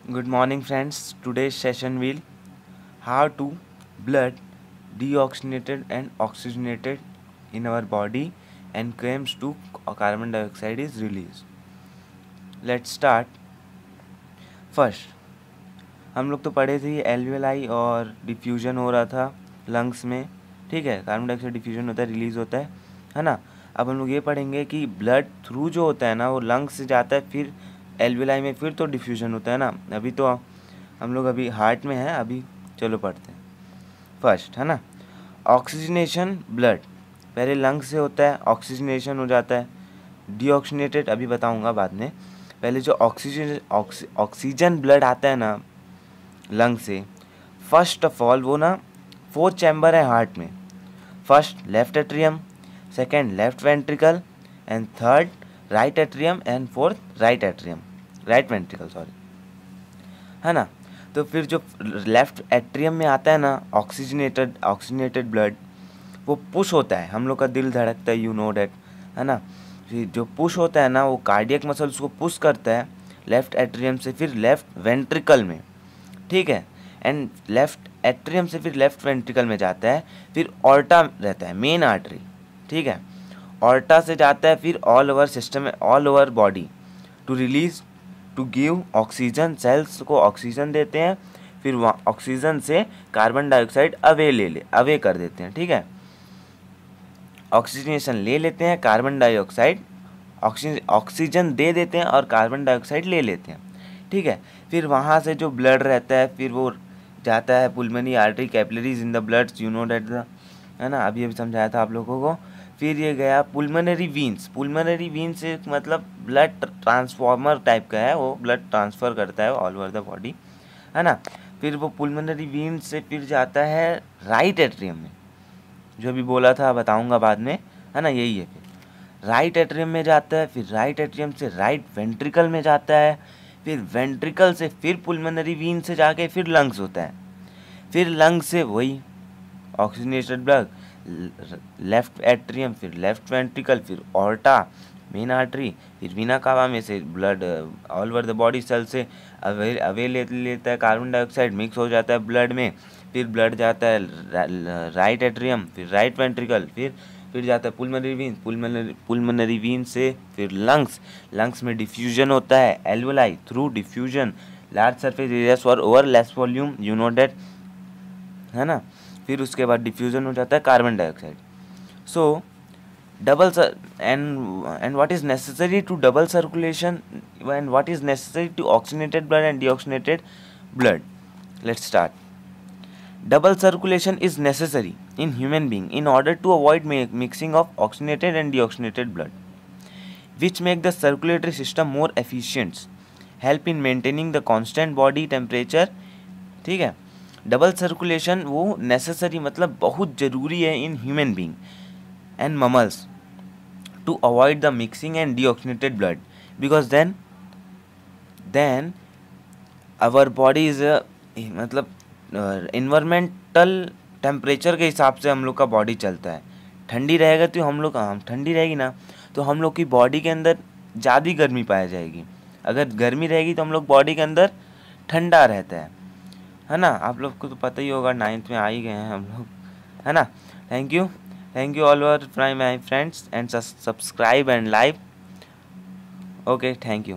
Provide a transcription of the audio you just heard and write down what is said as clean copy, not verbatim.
Good morning, friends. Today's session will how to blood deoxygenated and oxygenated in our body and comes to carbon dioxide is released. Let's start. First, हम लोग तो पढ़े थे alveoli और diffusion हो रहा था लंग्स में, ठीक है। कार्बन डाइऑक्साइड डिफ्यूजन होता है, रिलीज़ होता है ना। अब हम लोग ये पढ़ेंगे कि ब्लड थ्रू जो होता है ना वो लंग्स से जाता है, फिर एल्वियोलाई में फिर तो डिफ्यूजन होता है ना। अभी तो हम लोग अभी हार्ट में है, अभी चलो पढ़ते हैं। फर्स्ट है ना, ऑक्सीजनेशन ब्लड पहले लंग्स से होता है, ऑक्सीजनेशन हो जाता है। डीऑक्सीजनेटेड अभी बताऊंगा बाद में। पहले जो ऑक्सीजन ब्लड आता है ना लंग से, फर्स्ट ऑफ ऑल वो ना 4 चैम्बर है हार्ट में। First left atrium, second left ventricle and third right atrium and fourth right ventricle sorry, है ना। तो फिर जो लेफ्ट एट्रियम में आता है ना ऑक्सीजनेटेड ब्लड, वो पुश होता है, हम लोग का दिल धड़कता है, यू नो डेट, है ना। फिर जो पुश होता है ना वो कार्डियक मसल उसको पुश करता है लेफ्ट एट्रियम से फिर लेफ्ट वेंट्रिकल में, ठीक है। एंड लेफ्ट एट्रियम से फिर लेफ्ट वेंट्रिकल में जाता है, फिर ऑर्टा रहता है मेन आर्टरी, ठीक है। ऑर्टा से जाता है फिर ऑल ओवर सिस्टम में, all over body to give oxygen, cells को ऑक्सीजन देते हैं, फिर वहाँ ऑक्सीजन से कार्बन डाइऑक्साइड अवे कर देते हैं, ठीक है। ऑक्सीजनेशन ले लेते हैं, कार्बन डाइऑक्साइड ऑक्सीजन दे देते हैं और कार्बन डाइऑक्साइड ले लेते हैं, ठीक है। फिर वहाँ से जो ब्लड रहता है फिर वो जाता है pulmonary artery capillaries in the blood, you know that, है ना, अभी समझाया था आप लोगों को। फिर ये गया पुल्मोनरी वीन्स से मतलब ब्लड ट्रांसफॉर्मर टाइप का है, वो ब्लड ट्रांसफ़र करता है ऑल ओवर द बॉडी, है ना। फिर वो पुल्मोनरी वीन्स से फिर जाता है राइट एट्रियम में, जो भी बोला था बताऊंगा बाद में, है ना, यही है। फिर राइट एट्रियम में जाता है, फिर राइट एट्रियम से राइट वेंट्रिकल में जाता है, फिर वेंट्रिकल से फिर पुल्मोनरी वीन से जाके फिर लंग्स होता है, फिर लंग्स से वही ऑक्सीजनेटेड ब्लड लेफ्ट एट्रियम, फिर लेफ्ट वेंट्रिकल, फिर ऑर्टा मेन आर्टरी, फिर वीना कावा में से blood all over the body cell से अवे लेता है, कार्बन डाइऑक्साइड मिक्स हो जाता है ब्लड में, फिर ब्लड जाता है राइट एट्रियम, फिर राइट वेंट्रिकल, फिर जाता है पुल्मोनरी वीन से फिर लंग्स में डिफ्यूजन होता है alveoli through diffusion, large surface areas और over less volume, you know that, है ना। फिर उसके बाद डिफ्यूजन हो जाता है carbon dioxide. So double and what is necessary to double circulation and what is necessary to oxygenated blood and deoxygenated blood. Let's start. Double circulation is necessary in human being in order to avoid mixing of oxygenated and deoxygenated blood, which make the circulatory system more efficient, help in maintaining the constant body temperature, ठीक है। Double circulation वो necessary मतलब बहुत ज़रूरी है in human being and mammals to avoid the mixing and deoxygenated blood, because then our body is मतलब environmental temperature के हिसाब से हम लोग का बॉडी चलता है। ठंडी रहेगा तो ठंडी रहेगी ना तो हम लोग की बॉडी के अंदर ज़्यादा गर्मी पाई जाएगी, अगर गर्मी रहेगी तो हम लोग बॉडी के अंदर ठंडा रहता है ना। आप लोग को तो पता ही होगा, 9th में आ ही गए हैं हम लोग, है ना। Thank you all over my friends and subscribe and like. Okay, thank you.